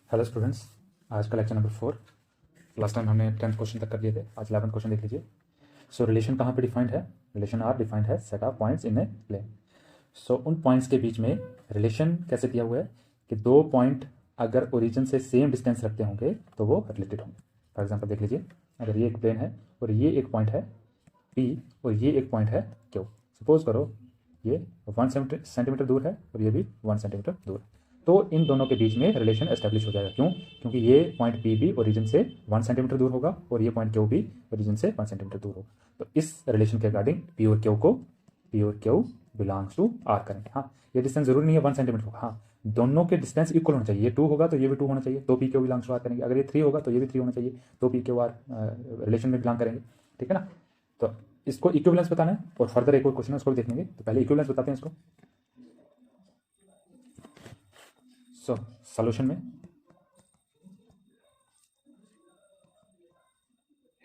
Hello students, आज का lecture number 4। Last time हमने 10th क्वेश्चन तक कर लिए थे। आज 11th क्वेश्चन देख लीजिए। सो रिलेशन कहाँ पे डिफाइंड है? रिलेशन आर डिफाइंड है set of points in a plane. So उन पॉइंट्स के बीच में रिलेशन कैसे दिया हुआ है कि दो पॉइंट अगर ओरिजिन से सेम डिस्टेंस रखते होंगे तो वो रिलेटेड होंगे। फॉर एग्जाम्पल देख लीजिए, अगर ये एक प्लेन है और ये एक पॉइंट है P और ये एक पॉइंट है Q। सपोज करो ये 1 सेंटीमीटर दूर है और ये भी 1 सेंटीमीटर दूर है, तो इन दोनों के बीच में रिलेशन एस्टेब्लिश हो जाएगा। क्यों? क्योंकि ये पॉइंट P भी ओरिजिन से 1 सेंटीमीटर दूर होगा और ये पॉइंट Q भी ओरिजिन से 1 सेंटीमीटर दूर होगा। तो इस रिलेशन के अकॉर्डिंग P और Q बिलोंग्स टू R करेंगे। हाँ, ये डिस्टेंस जरूरी नहीं है 1 सेंटीमीटर होगा। हाँ, दोनों के डिस्टेंस इक्वल होना चाहिए। ये 2 होगा तो ये भी 2 होना चाहिए, तो P Q belongs to R करेंगे। अगर ये 3 होगा तो ये भी 3 होना चाहिए, तो P Q R रिलेशन में बिलोंग करेंगे। ठीक है ना? तो इसको इक्विवेलेंस बताना है और फर्दर एक और क्वेश्चन है उसको भी देखेंगे। तो पहले इक्विवेलेंस बताते हैं इसको। सो सॉल्यूशन में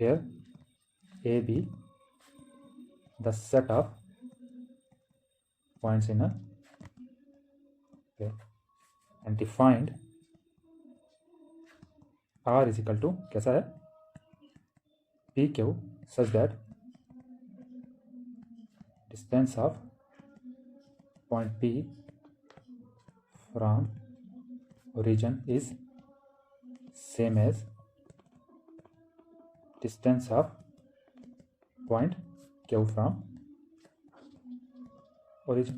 here A B the set of points in a plane and defined R is equal to कैसा है P Q such that distance of point P from origin is same as distance of point Q from origin।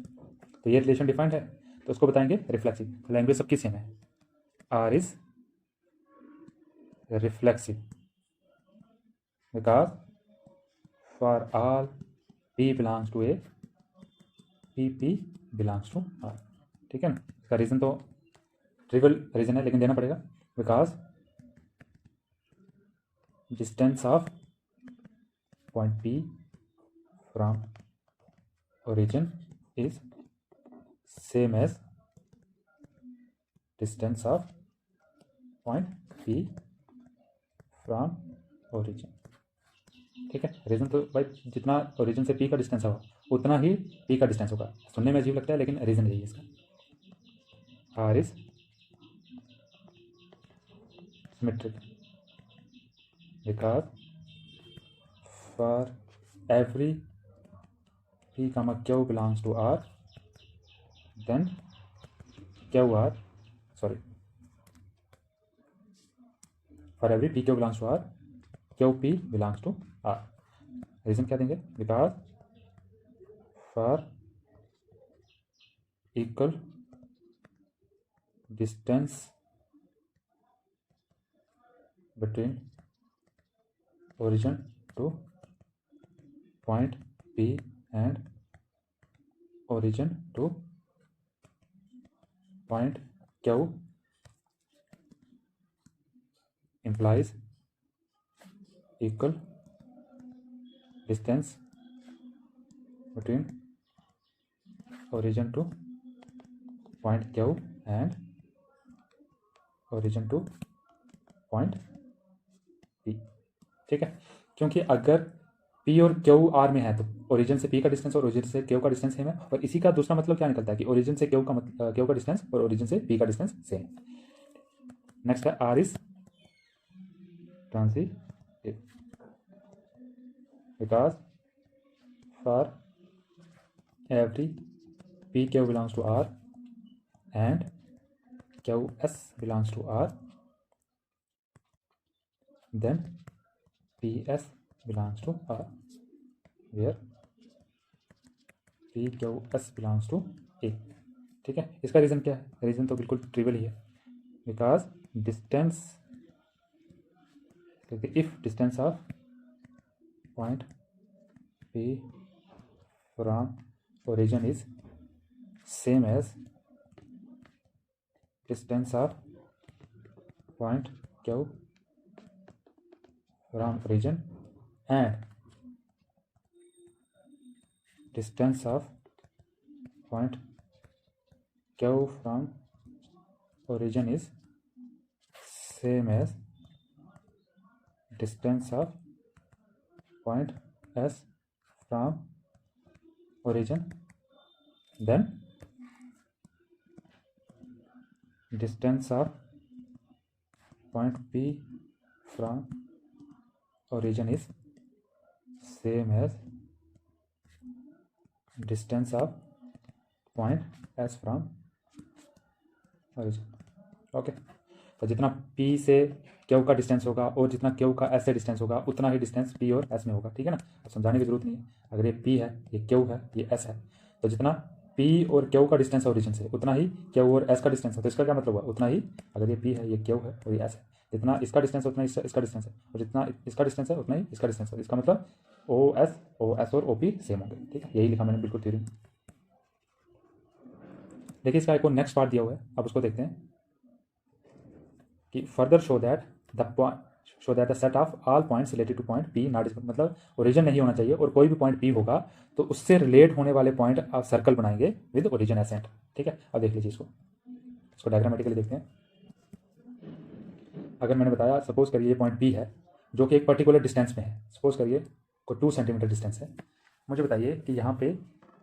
तो ये relation defined है, तो उसको बताएंगे reflexive. Language सबकी same है। R is reflexive because for all P belongs to A, P belongs to R। ठीक है ना? इसका रीज़न तो ट्रिवियल रीज़न है लेकिन देना पड़ेगा। Because distance of point P from origin is same as distance of point P from origin। ठीक है, रीजन तो भाई जितना ओरिजिन से P का डिस्टेंस होगा उतना ही P का डिस्टेंस होगा। सुनने में अजीब लगता है लेकिन रीजन यही है इसका। R is symmetric because for every P comma Q belongs to R, then QR, sorry, for every P Q belongs to R, QP belongs to R। Reason क्या देंगे? Because for equal distance between origin to point P and origin to point Q implies equal distance between origin to point Q and origin to point P। ठीक है, क्योंकि अगर P और Q R में है तो ओरिजिन से P का डिस्टेंस और ओरिजिन से Q का डिस्टेंस सेम है। और इसी का दूसरा मतलब क्या निकलता है कि ओरिजिन से Q का डिस्टेंस और ओरिजिन से P का डिस्टेंस सेम। नेक्स्ट है R is transitive because for every P Q belongs to R and QS belongs to R, then PS belongs to R where PQS belongs to A। ठीक है, इसका reason क्या है? Reason तो बिल्कुल trivial ही है। Because distance, if distance of point P from origin is same as distance of point Q from origin and distance of point Q from origin is same as distance of point S from origin, then distance of point P from origin is same as distance of point S from origin. Okay, तो जितना P से Q का distance होगा और जितना Q का S से distance होगा उतना ही डिस्टेंस P और S में होगा, ठीक है ना। अब समझाने की जरूरत नहीं है, अगर ये P है, ये Q है, ये S है, तो जितना P और Q का डिस्टेंस है ओरिजिन से उतना ही Q और S का डिस्टेंस है। तो इसका क्या मतलब हुआ, उतना ही, अगर ये P है, ये Q है और ये S है, जितना इसका डिस्टेंस है उतना इसका डिस्टेंस है, और जितना इसका डिस्टेंस है उतना ही इसका डिस्टेंस है। इसका मतलब OS और OP सेम होंगे, ठीक है। यही लिखा मैंने बिल्कुल थ्योरी में। देखिए इसका एक और नेक्स्ट पार्ट दिया हुआ है, अब उसको देखते हैं कि further show that the set of all points related to point P not, मतलब ओरिजिन नहीं होना चाहिए और कोई भी पॉइंट P होगा तो उससे रिलेट होने वाले पॉइंट आप सर्कल बनाएंगे विद ओरिजिन एसेंट, ठीक है। अब देख लीजिए इसको डायग्रामेटिकली देखते हैं। अगर मैंने बताया सपोज करिए ये पॉइंट P है जो कि एक पर्टिकुलर डिस्टेंस में है, सपोज करिए को 2 सेंटीमीटर डिस्टेंस है। मुझे बताइए कि यहाँ पे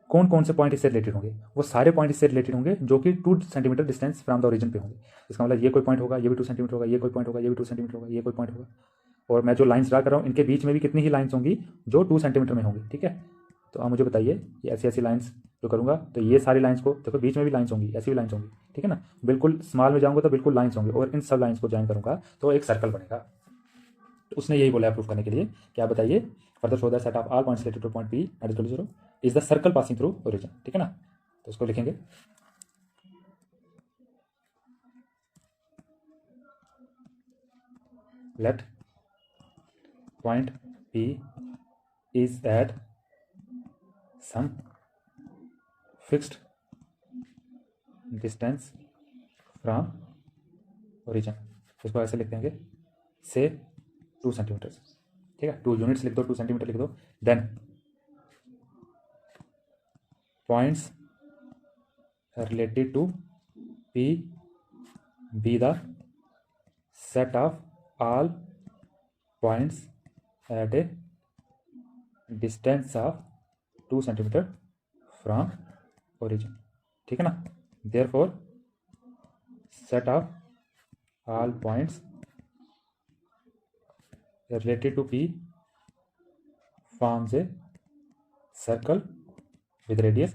कौन कौन से पॉइंट इससे रिलेटेड होंगे। वो सारे पॉइंट इससे रिलेटेड होंगे जो कि 2 centimetre distance from the origin पे होंगे। इसका मतलब ये कोई पॉइंट होगा, ये भी 2 सेंटीमीटर होगा, ये कोई पॉइंट होगा, ये भी 2 सेंटीमीटर होगा, ये कोई पॉइंट होगा। और मैं जो लाइन्स ड्रा कर रहा हूँ इनके बीच में भी कितनी ही लाइन्स होंगी जो 2 सेंटीमीटर में होंगी, ठीक है। तो आप मुझे बताइए ये ऐसी ऐसी लाइन्स जो करूँगा तो ये सारी लाइन्स को देखो, बीच में भी लाइन्स होंगी, ऐसी भी लाइन्स होंगी, ठीक है ना। बिल्कुल स्मॉल में जाऊँगा तो बिल्कुल लाइन्स होंगी और इन सब लाइन्स को ज्वाइन करूँगा तो एक सर्कल बनेगा। तो उसने यही बोला है प्रूफ करने के लिए, क्या बताइए, further show that set of all points related to point P not equal to 0 is the circle passing through origin, ठीक है ना। तो उसको लिखेंगे let point P is at some fixed distance from origin। इसको ऐसे लिख देंगे से 2 सेंटीमीटर, ठीक है। 2 यूनिट्स लिख दो, 2 सेंटीमीटर लिख दो। Then points related to P be the set of all points at a distance of 2 centimetre from origin, ठीक है ना। therefore set of all points related to P forms a circle with radius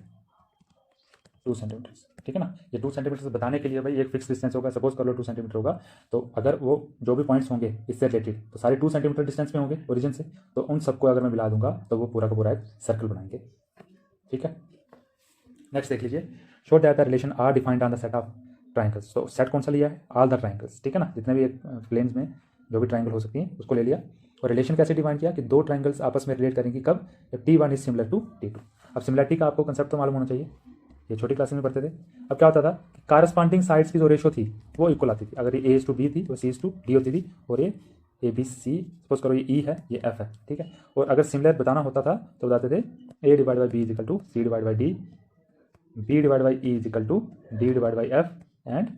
2 centimetre, ठीक है ना। ये 2 centimetre बताने के लिए भाई एक फिक्स डिस्टेंस होगा, सपोज कर लो 2 सेंटीमीटर होगा, तो अगर वो जो भी पॉइंट्स होंगे इससे रिलेटेड तो सारे 2 सेंटीमीटर डिस्टेंस में होंगे ओरिजिन से, तो उन सबको अगर मैं मिला दूंगा तो वो पूरा का पूरा एक सर्कल बनाएंगे, ठीक है। नेक्स्ट देख लीजिए, show that the relation are defined on the set of triangles. तो सेट कौन सा लिया है, ऑल द ट्राइंगल्स, ठीक है ना। जितने भी प्लेन्स में जो भी ट्राइंगल हो सकती हैं उसको ले लिया। और रिलेशन कैसे डिफाइन किया कि 2 ट्राइंगल्स आपस में रिलेट करेंगी कब, जब T1 is similar to T2। अब सिमिलरिटी का आपको कंसेप्ट तो मालूम होना चाहिए, ये छोटी क्लासेस में पढ़ते थे। अब क्या होता था, कारस्पॉन्डिंग साइड्स की जो रेशो थी वो इक्वल आती थी। अगर ये A/B थी तो C/D होती थी, और ये ABC सपोज करो ये E है, ये F है, ठीक है। और अगर सिमिलर बताना होता था तो बताते थे A/B is equal to C/D, B/E is equal to D/F and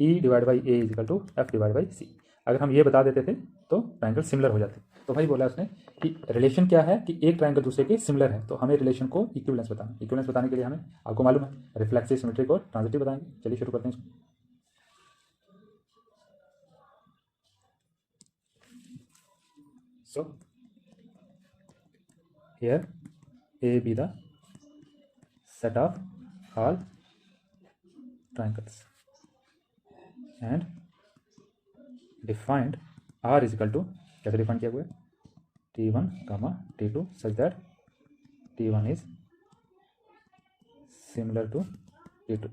E/A is equal to F/C। अगर हम ये बता देते थे तो ट्राइंगल सिमिलर हो जाते। तो भाई बोला उसने कि रिलेशन क्या है कि एक ट्राइंगल दूसरे के सिमिलर है, तो हमें रिलेशन को इक्विवेलेंस बताना। इक्विवेलेंस बताने के लिए हमें, आपको मालूम है, रिफ्लेक्सिव, सिमेट्रिक और ट्रांजिटिव बताएंगे। चलिए शुरू करते हैं इसको। So here A be the set of all triangles and defined R is equal to, कैसे डिफाइन किया हुआ है, T1, T2 such that T1 is similar to T2।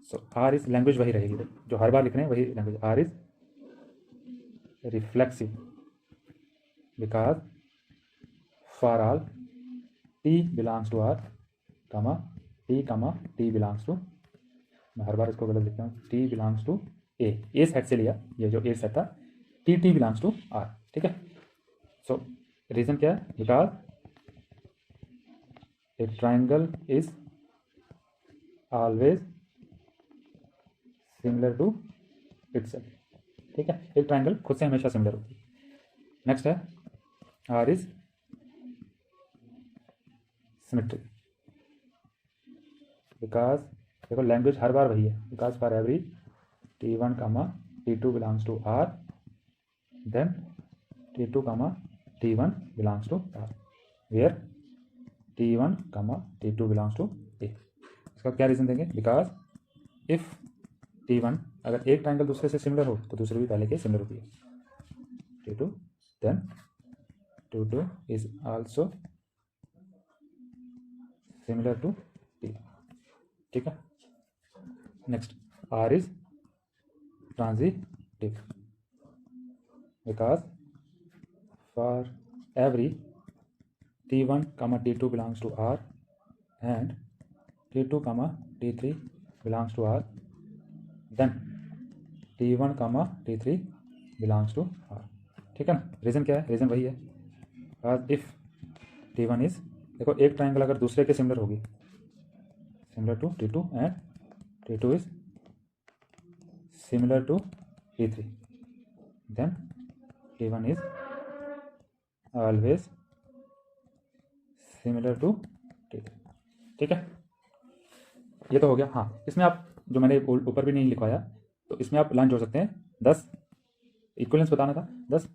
so R is language वही रहेगी जो हर बार लिख रहे हैं, वही language. R is reflexive because for all T belongs to R, T belongs to, मैं हर बार इसको गलत लिखता हूँ, T belongs to A set से लिया, ये जो A सेट था, T belongs to R, ठीक है। सो रीजन क्या है, because a triangle is always similar to itself, ठीक है। एक ट्राइंगल खुद से हमेशा सिमिलर होती है। नेक्स्ट है आर इज सिमेट्रिक बिकॉज देखो लैंग्वेज हर बार वही है, because for every T1, T2 belongs to R, then T2 comma T1 belongs to R, where T1 comma T2 belongs to A। इसका क्या रीज़न देंगे? बिकॉज इफ T1 अगर एक triangle दूसरे से सिमिलर हो तो दूसरे भी पहले के सिमिलर होती है। T2 then T2 is also similar to T। ठीक है। Next R is transitive because for every T1 comma T2 belongs to R and T2 comma T3 belongs to R, then T1 comma T3 belongs to R। ठीक है ना। Reason क्या है? Reason वही है, because if T1 is, देखो एक triangle अगर दूसरे के सिमिलर होगी, similar to T2 and T2 is similar to T3, then T1 is always similar to T3। ठीक है, ये तो हो गया। हाँ, इसमें आप जो मैंने ऊपर भी नहीं लिखवाया तो इसमें आप लाइन जोड़ सकते हैं। 10 इक्विवेलेंस बताना था। 10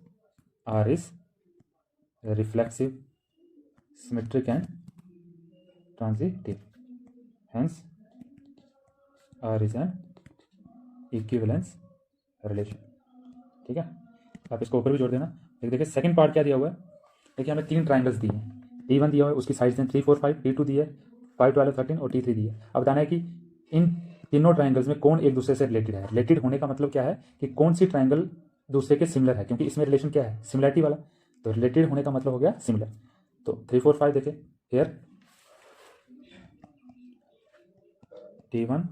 R is reflexive, symmetric and transitive, hence R is an equivalence relation. ठीक है, आप इसको ऊपर भी जोड़ देना। देखिए सेकंड पार्ट क्या दिया हुआ है। देखिए हमें 3 ट्राइंगल्स दिए हैं। T1 दिया हुआ है, उसकी साइड्स हैं 3, 4, 5, T2 दी है 5, 12, 13 और T3 दी है। अब बताना है कि इन तीनों ट्राइंगल्स में कौन एक दूसरे से रिलेटेड है। रिलेटेड होने का मतलब क्या है कि कौन सी ट्राइंगल दूसरे के सिमिलर है, क्योंकि इसमें रिलेशन क्या है? सिमिलरिटी वाला। तो रिलेटेड होने का मतलब हो गया सिमिलर। तो 3, 4, 5 देखिए here T1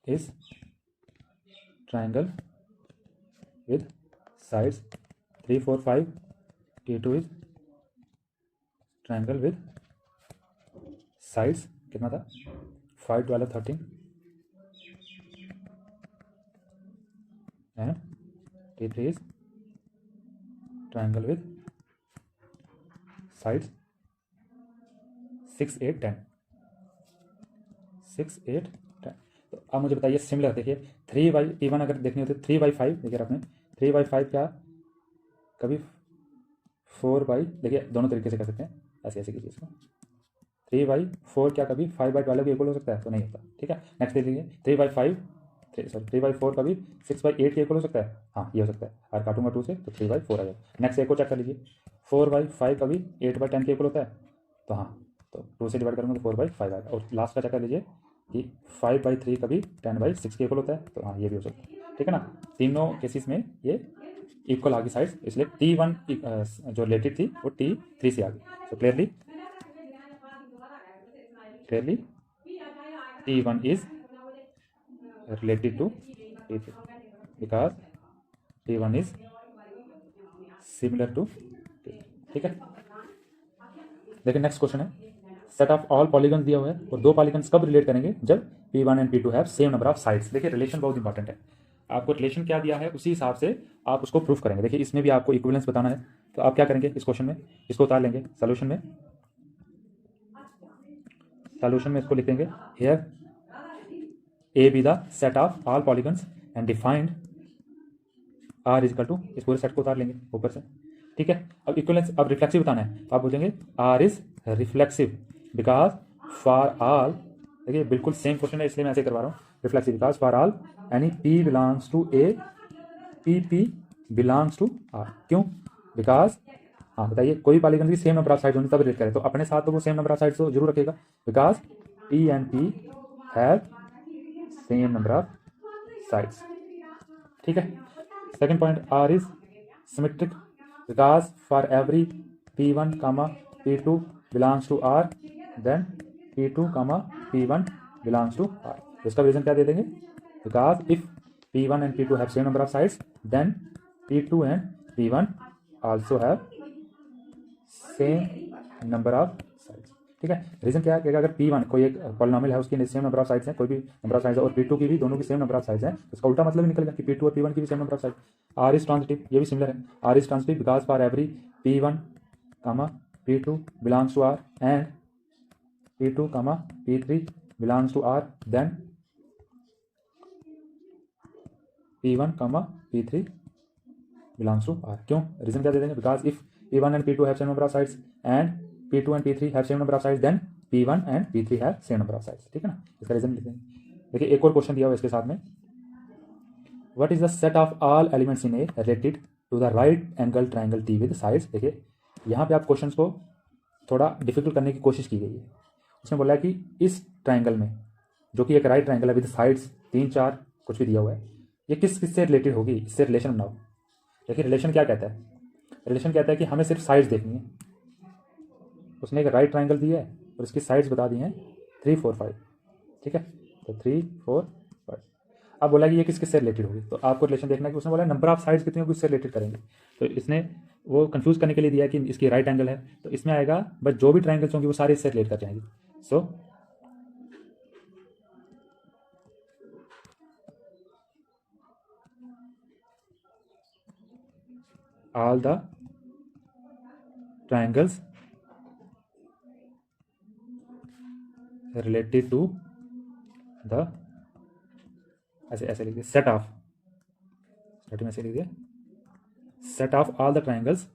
is triangle with sides 3, 4, 5, T2 is triangle with sides कितना था? 5, 12, 13 and T3 is triangle with sides 6, 8, 10, 6, 8, 10। तो अब मुझे बताइए सिमिलर। देखिए 3/T1 अगर देखनी होती है 3/5, देखिए आपने 3/5 क्या कभी 4/, देखिए दोनों तरीके से कर सकते हैं, ऐसे ऐसे कीजिए इसको। 3/4 क्या कभी 5/12 के इक्वल हो सकता है? तो नहीं होता। ठीक है, नेक्स्ट देख लीजिए 3/4 कभी 6/8 के इक्वल हो सकता है? हाँ, ये हो सकता है। और काटूंगा 2 से तो 3/4 आ जाएगा। नेक्स्ट एक को चेक कर लीजिए 4/5 कभी 8/10 के इक्वल होता है? तो हाँ, तो 2 से डिवाइड करूँगा तो 4/5 आएगा। और लास्ट का चेक कर लीजिए कि 5/3 कभी 10/6 के इक्वल होता है? तो हाँ, ये भी हो सकता है। ठीक है ना। तीनों केसेस में ये इक्वल आ गई साइड्स, इसलिए T1 जो रिलेटेड थी वो T3 से आ गई। So clearly T1 is related to T3 because T1 is similar to T3। ठीक है, देखिए नेक्स्ट क्वेश्चन है सेट ऑफ ऑल पॉलीगन दिया हुआ है और 2 पॉलीगन्स कब रिलेट करेंगे? जब P1 and P2 have same number of sides. देखिए रिलेशन बहुत इंपॉर्टेंट है। आपको रिलेशन क्या दिया है उसी हिसाब से आप उसको प्रूफ करेंगे। देखिए इसमें भी आपको इक्विवेलेंस बताना है, तो आप क्या करेंगे इस क्वेश्चन में? इसको उतार लेंगे सॉल्यूशन में इसको लिख देंगे here A be the set of all polygons and defined R is equal to, इस पूरे सेट को उतार लेंगे ऊपर से। ठीक है, अब इक्विवेलेंस, अब रिफ्लेक्सिव बताना है तो आप बोलेंगे R is reflexive because for all, देखिए बिल्कुल सेम क्वेश्चन है इसलिए मैं ऐसे करवा रहा हूँ। Reflexive because for all any P belongs to A, P belongs to R। क्यों? बिकॉज, हाँ बताइए, कोई पॉलीगन की सेम नंबर ऑफ साइड्स होनी तब रिलेट करें, तो अपने साथ तो वो सेम नंबर ऑफ साइड्स तो जरूर रखेगा because P and P have same number of sides. ठीक है, second point R is symmetric because for every P1 P2 belongs to R then P2 P1 belongs to R। इसका reason क्या दे देंगे? Because if P1 and P2 have same number of sides then P2 and P1 also have same number of sides. ठीक है, reason क्या है कि अगर P1 कोई एक पॉलिनोमियल है उसकी सेम नंबर ऑफ साइड्स हैं, कोई भी नंबर ऑफ साइड्स है, और P2 की भी, दोनों की सेम नंबर ऑफ साइड्स हैं, तो इसका उल्टा मतलब ही निकलेगा कि P2 और P1 की भी same number of side. R is transitive, ये भी सिमिलर है। R is transitive because for every P1 P2 belongs to R and P2 P3 belongs to R then P1 comma P3 belongs to R। क्यों? Reason क्या दे देंगे? Because if P1 and P2 have same number of sides and P2 and P3 have same number of sides then P1 and P3 have same number of sides. ठीक है ना, इसका reason लिख देंगे। देखिए एक और क्वेश्चन दिया हुआ इसके साथ में, what is the set of all elements in A related to the right angle triangle T with sides. देखिए यहाँ पे आप क्वेश्चंस को थोड़ा डिफिकल्ट करने की कोशिश की गई है। उसने बोला है कि इस ट्राइंगल में, जो कि एक राइट ट्राइंगल है विद साइड्स 3 4 कुछ भी दिया हुआ है, ये किस किस से रिलेटेड होगी, इससे रिलेशन बनाओ। देखिए रिलेशन क्या कहता है? रिलेशन कहता है कि हमें सिर्फ साइड्स देखनी है। उसने एक राइट ट्राइंगल दिया है और इसकी साइड्स बता दी हैं 3 4 5। ठीक है, तो 3 4 5। अब बोला कि ये किस किस से रिलेटेड होगी, तो आपको रिलेशन देखना है कि उसने बोला नंबर ऑफ साइड्स कितनी होगी उससे रिलेटेड करेंगे। तो इसने वो कंफ्यूज करने के लिए दिया है कि इसकी राइट एंगल है, तो इसमें आएगा बस जो भी ट्राइंगल्स होंगी वो सारे इससे रिलेट कर जाएंगे। सो all the triangles related to the, ऐसे ऐसे लिख दिए, सेट ऑफ, स्टार्टिंग में ऐसे लिख दिया, set of all the triangles.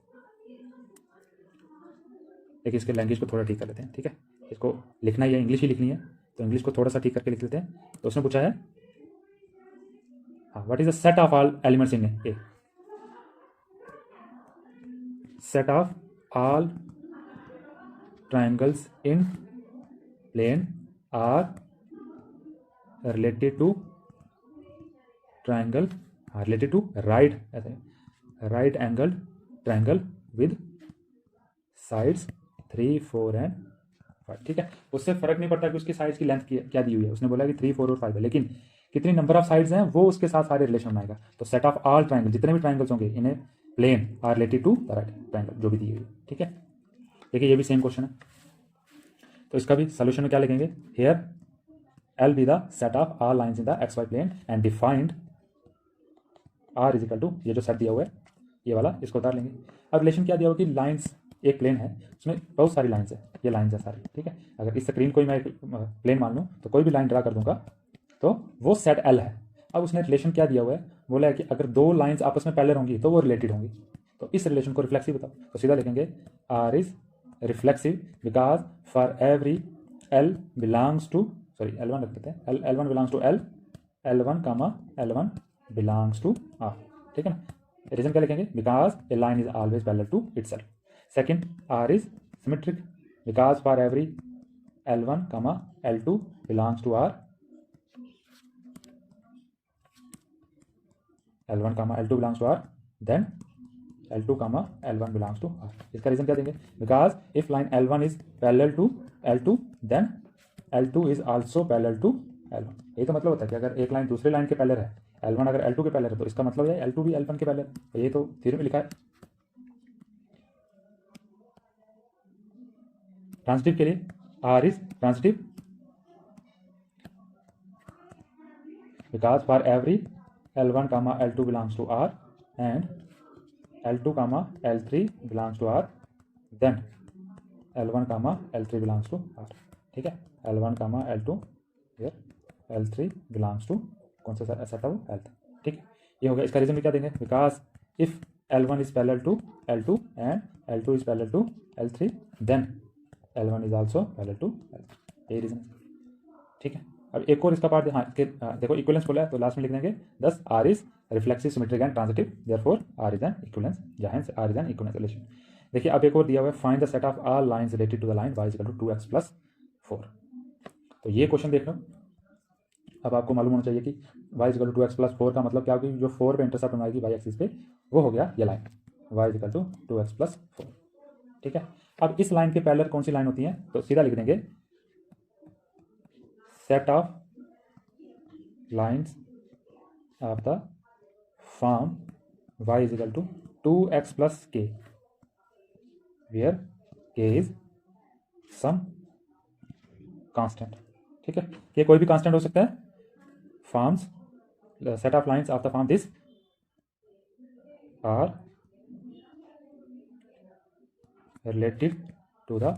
देखिए इसके लैंग्वेज को थोड़ा ठीक कर लेते हैं। ठीक है, इसको लिखना ही है, इंग्लिश ही लिखनी है, तो इंग्लिश को थोड़ा सा ठीक करके लिख लेते हैं। तो उसने पूछा है हाँ, what is the set of all elements in A, set of all triangles in plane are related to triangle related to right angled triangle with sides 3 4 and 5। ठीक है, उससे फर्क नहीं पड़ता कि उसकी साइड्स की लेंथ क्या दी हुई है। उसने बोला कि 3 4 और 5 है, लेकिन कितनी नंबर ऑफ साइड्स हैं वो उसके साथ सारे रिलेशन बनाएगा। तो सेट ऑफ ऑल ट्राइंगल, जितने भी ट्राइंगल्स होंगे इन्हें plane are related to the right triangle जो भी दी हुई है। ठीक है, देखिए ये भी सेम क्वेश्चन है, तो इसका भी सोल्यूशन में क्या लिखेंगे? Here L be the set of all lines in the x y plane and defined R is equal to, ये जो सेट दिया हुआ है ये वाला, इसको उतार लेंगे। अब रिलेशन क्या दिया हुआ कि लाइंस, एक प्लेन है उसमें बहुत सारी लाइंस है, ये लाइंस है सारी। ठीक है, अगर इस स्क्रीन को ही मैं एक प्लेन मान लूँ तो कोई भी लाइन ड्रा कर दूंगा तो वो सेट एल है। अब उसने रिलेशन क्या दिया हुआ है, बोला है कि अगर दो लाइंस आपस में पैरेलल होंगी तो वो रिलेटेड होंगी। तो इस रिलेशन को रिफ्लेक्सिव बताओ, तो सीधा लिखेंगे R is reflexive because for every L belongs to, sorry L1 रख देते हैं, L1 belongs to L, L1 comma L1 belongs to R। ठीक है ना, रीजन क्या लिखेंगे? Because a line is always parallel to itself. Second, R is symmetric because for every L1 comma L2 belongs to R, L1 comma L2 belongs to R, then L2 comma L1 belongs to R। इसका reason क्या देंगे? Because if line L1 is parallel to L2 then L2 is also parallel to L1। यही तो मतलब होता है कि अगर एक लाइन दूसरे लाइन के पैरेलल है, L1 अगर L2 के पैरेलल है तो इसका मतलब है L2 भी L1 के पैरेलल है। तो ये तो थ्योरम में लिखा है। ट्रांजिटिव के लिए R is transitive because for every L1 comma L2 belongs to R and L2 comma L3 belongs to R, then L1 comma L3 belongs to R। ठीक है, L1 comma L2 here L3 belongs to कौन सा set है वो? L। ठीक है, ये हो गया। इसका रीजन भी क्या देंगे? Because if L1 is parallel to L2 and L2 is parallel to L3 then L1 is also parallel to L3। यही रीजन है। ठीक है, अब एक और इसका पार्ट देखो इक्विवेलेंस बोला है तो लास्ट में लिख देंगे thus R is reflexive symmetric and transitive therefore R is an equivalence, जहां R is an equivalence relation. देखिए अब एक और दिया हुआ है, find the set of all lines related to the line y equal to 2x plus 4। तो ये क्वेश्चन देख लो, अब आपको मालूम होना चाहिए कि y equal to 2x plus 4 का मतलब क्या होगी? जो 4 पे इंटरसेप्ट बनाएगी y एक्सिस पे वो हो गया ये line y equal to 2x plus 4। ठीक है, अब इस लाइन के पैरेलल कौन सी लाइन होती है? तो सीधा लिख देंगे set of lines of the form y is equal to 2x plus k where k is some constant। ठीक है, k कोई भी कांस्टेंट हो सकता है। Forms set of lines of the form this are related to the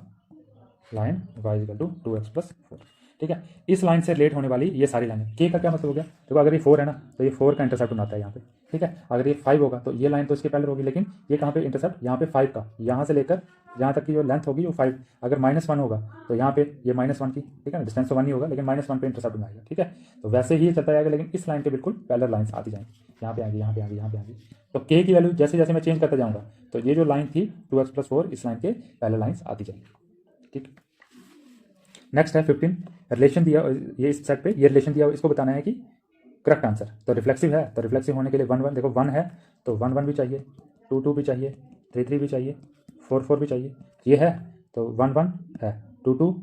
line y is equal to 2x plus 4। ठीक है। इस लाइन से रिलेट होने वाली ये सारी लाइनें, के का क्या मतलब हो गया, देखो अगर ये 4 है ना तो ये 4 का इंटरसेप्ट बनाता है यहाँ पे, ठीक है। अगर ये 5 होगा तो ये लाइन तो इसके पहले होगी, लेकिन ये कहाँ पे इंटरसेप्ट, यहाँ पे 5 का, यहाँ से लेकर यहाँ तक की जो लेंथ होगी वो 5, अगर -1 होगा तो यहाँ पे ये -1 की, ठीक है ना, डिस्टेंस तो 1 ही होगा लेकिन -1 पे इंटरसेप्ट बनाएगा, ठीक है। तो वैसे ही चलता जाएगा, लेकिन इस लाइन के बिल्कुल पैरेलल लाइन्स आती जाएंगी, यहाँ पे आएगी, यहाँ पे आएगी, यहाँ पे आएगी। तो के की वैल्यू जैसे जैसे मैं चेंज करता जाऊँगा तो ये जो लाइन थी 2x+4 इस लाइन के पैरेलल लाइन्स आती जाएंगी, ठीक। नेक्स्ट है 15, रिलेशन दिया, ये इस सेट पे ये रिलेशन दिया, इसको बताना है कि करेक्ट आंसर। तो रिफ्लेक्सिव है, तो रिफ्लेक्सिव होने के लिए 1 1, देखो 1 है तो 1 1 भी चाहिए, 2 2 भी चाहिए, 3 3 भी चाहिए, 4 4 भी चाहिए, ये है तो 1 1 है, 2 2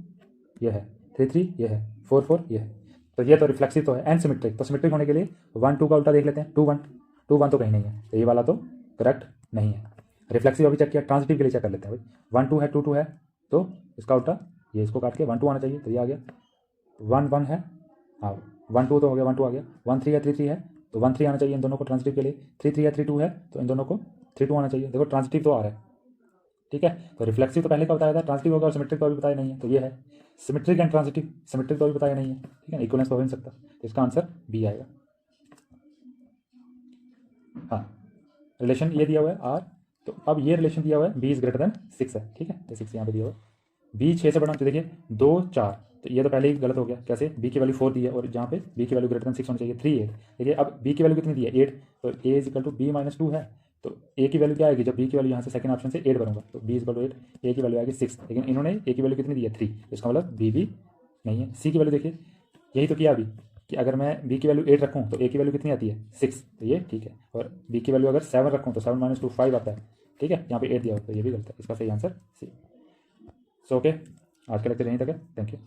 ये है, 3 3 ये है, 4 4 ये है। तो ये तो रिफ्लेक्सिव तो है। एंड सिमेट्रिक, तो सिमेट्रिक होने के लिए 1 2 का उल्टा देख लेते हैं, 2 1, 2 1 तो कहीं नहीं है, तो ये वाला तो करेक्ट नहीं है। रिफ्लेक्सिव अभी चेक किया, ट्रांजिटिव के लिए चेक कर लेते हैं भाई, 1 2 है, 2 2 है, तो इसका उल्टा ये इसको काट के 1 2 आना चाहिए, तो ये आ गया। 1 1 है, हाँ 1 2 तो हो गया, 1 2 आ गया। 1 3 है, 3 3 है, तो 1 3 आना चाहिए इन दोनों को ट्रांजिटिव के लिए। 3 3 है, 3 2 है, तो इन दोनों को 3 2 आना चाहिए। देखो ट्रांजिटिव तो आ रहा है, ठीक है। तो रिफ्लेक्सिव तो पहले का बताया था, ट्रांजिटिव होगा, और सिमेट्रिक तो अभी बताया नहीं है, तो ये है सिमेट्रिक एंड ट्रांजिटिव। सिमेट्रिक तो अभी बताया नहीं है, ठीक है, इक्वलेंस तो हो नहीं सकता, तो इसका आंसर बी आएगा। हाँ, रिलेशन ये दिया हुआ है आर, तो अब ये रिलेशन दिया हुआ है बी इज ग्रेटर देन 6 है, ठीक है, ये 6 यहाँ पे दिया हुआ है। बी 6 से बड़ा, तो देखिए 2 4, तो ये तो पहले ही गलत हो गया, कैसे, बी की वैल्यू 4 दी है और जहाँ पे बी की वैल्यू ग्रेटर देन 6 होनी चाहिए, 3 8। देखिए अब बी की वैल्यू कितनी दी है, 8, तो ए इज इक्वल टू बी -2 है, तो ए की वैल्यू क्या आएगी, जब बी की वैल्यू यहाँ से सेकंड ऑप्शन से 8 बनूंगा तो बी इज इक्वल टू 8, ए की वैल्यू आएगी 6, लेकिन इन्होंने ए की वैल्यू कितनी दी है 3, इसका मतलब बी भी नहीं है। सी की वैल्यू देखिए, यही तो किया अभी कि अगर मैं बी की वैल्यू 8 रखूँ तो ए की वैल्यू कितनी आती है 6, तो ये ठीक है। और बी की वैल्यू अगर 7 रखूँ तो 7 - 2 5 आता है, ठीक है, यहाँ पे 8 दिया हो तो ये भी गलत है, इसका सही आंसर सी। सो ओके, आज का लेक्चर यहीं तक है, थैंक यू।